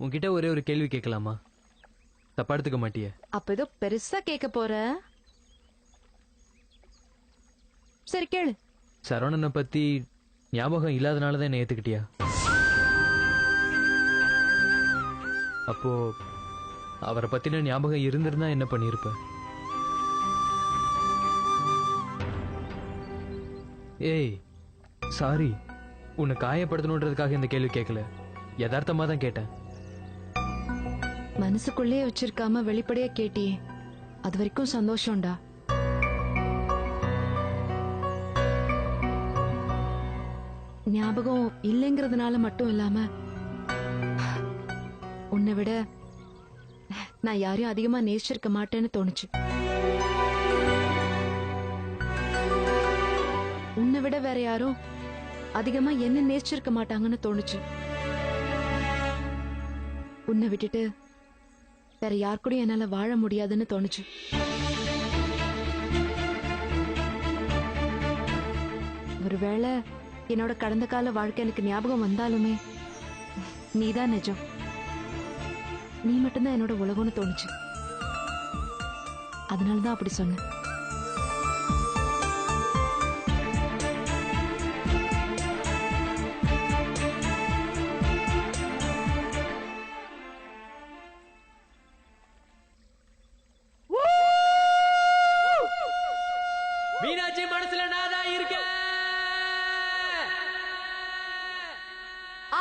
உன்கிட்ட ஒரே ஒரு கேள்வி கேட்கலாமா? தப்பா எடுத்துக்க மாட்டியே? அப்ப ஏதோ பெருசா கேட்க போற. சரி கேளு. சரவணனை பத்தி ஞாபகம் இல்லாதனாலதான் என்ன ஏத்துக்கிட்டியா? அப்போ அவரை பத்தின ஞாபகம் இருந்திருந்தா என்ன பண்ணிருப்ப? ஏய் சாரி, உன்னை காயப்படுத்தணுன்றதுக்காக இந்த கேள்வி கேட்கல, யதார்த்தமா தான் கேட்டேன். மனசுக்குள்ளே வச்சிருக்காம வெளிப்படையா கேட்டியே, அது வரைக்கும் சந்தோஷம்டா. ஞாபகம் இல்லைங்கிறதுனால மட்டும் இல்லாம உன்னை விட நான் யாரையும் அதிகமா நேசிச்சிருக்க மாட்டேன்னு தோணுச்சு. உன்னை விட வேற யாரும் அதிகமா என்ன நேசிச்சிருக்க மாட்டாங்கன்னு தோணுச்சு. உன்னை விட்டுட்டு வேற யார் கூட என்னால வாழ முடியாதுன்னு தோணுச்சு. ஒருவேளை என்னோட கடந்த கால வாழ்க்கை எனக்கு ஞாபகம் வந்தாலுமே நீதான் நிஜம், நீ மட்டும்தான் என்னோட உலகம்னு தோணுச்சு. அதனாலதான் அப்படி சொன்னேன். மீனாட்சி மனசுல நான் தான் இருக்கேன்.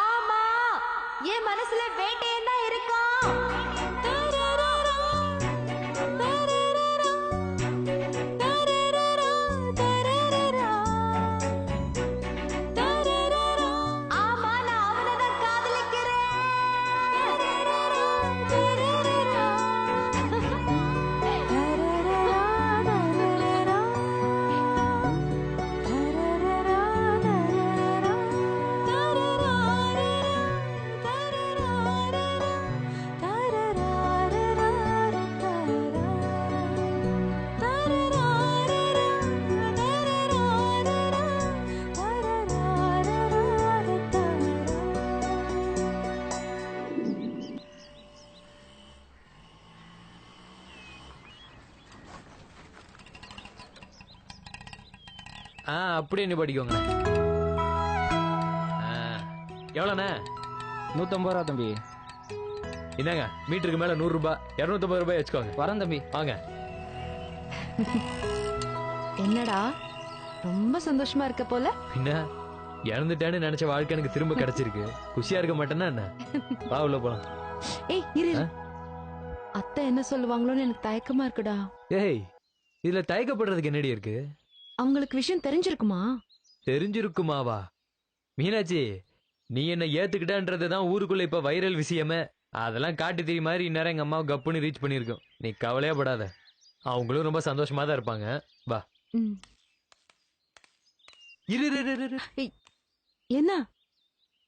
ஆமா, என் மனசுல வேட்டையன் தான் இருக்கான். அப்படியே நீ படிக்கோங்க. எவ்வளோண்ணே? 150 ரூபா தம்பி. என்னங்க மீட்டருக்கு மேல 100 ரூபாய், 250 ரூபாய் வச்சுக்கோங்க. வரேன் தம்பி. வாங்க. என்னடா ரொம்ப சந்தோஷமா இருக்க போல? பின்ன இழந்துட்டேன்னு நினைச்ச வாழ்க்கை எனக்கு திரும்ப கிடைச்சிருக்கு. குஷியா இருக்க மாட்டேன்னா என்ன? வா உள்ள போலாம். ஏய் இரு, அத்தை என்ன சொல்லுவாங்களோன்னு எனக்கு தயக்கமா இருக்குடா. ஏய் இதுல தயக்கப்படுறதுக்கு என்னடி இருக்கு? அவங்களுக்கு விஷயம் தெரிஞ்சிருக்குமா? தெரிஞ்சிருக்குமாவா? மீனாட்சி, நீ என்ன ஏத்துக்கிட்டன்றதுதான் ஊருக்குள்ள இப்ப வைரல் விஷயமே. அதெல்லாம் காட்டு தீ மாதிரி இந்நேரம் எங்க அம்மாவை கப்புன்னு ரீச் பண்ணிருக்கோம். நீ கவலையே படாத, அவங்களும் ரொம்ப சந்தோஷமா தான் இருப்பாங்க. வா. இரு இரு இரு. என்ன?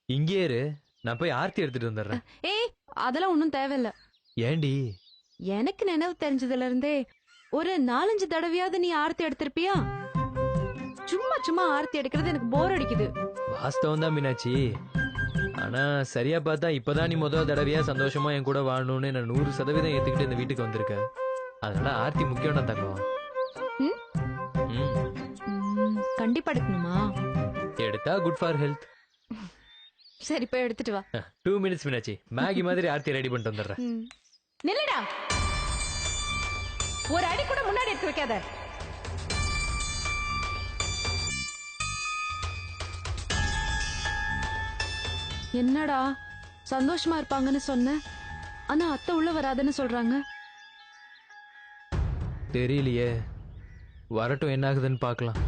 இங்கே இரு, நான் போய் ஆர்த்தி எடுத்துட்டு வந்துடுறேன். ஏய் அதெல்லாம் ஒண்ணும் தேவையில்ல. ஏண்டி? எனக்கு நினைவு தெரிஞ்சதுல இருந்தே ஒரு 4-5 தடவையாவது நீ ஆர்த்தி எடுத்திருப்பியா? சும்மா சும்மா ஆர்த்தி எடுக்கிறது எனக்கு போர் அடிக்குது. வாஸ்தவம் தான் மீனாட்சி, ஆனா சரியா பார்த்தா இப்பதான் நீ முதல் தடவையா சந்தோஷமா என் கூட வாழணும்னு நான் 100% ஏத்துக்கிட்டு இந்த வீட்டுக்கு வந்திருக்க. அதனால ஆர்த்தி முக்கியம் தான் தங்கம். கண்டிப்பா எடுக்கணுமா? எடுத்தா குட் ஃபார் ஹெல்த். சரி போய் எடுத்துட்டு வா. 2 மினிட்ஸ் மீனாட்சி, மேகி மாதிரி ஆர்த்தி ரெடி பண்ணிட்டு வந்துடுறேன். நில்லுடா, ஒரு அடி கூட முன்னாடி எடுத்து வைக்காத. என்னடா சந்தோஷமா இருப்பாங்கன்னு சொன்ன, ஆனா அத்தை உள்ள வராதுன்னு சொல்றாங்க. தெரியலையே, வரட்டும் என்ன ஆகுதுன்னு பார்க்கலாம்.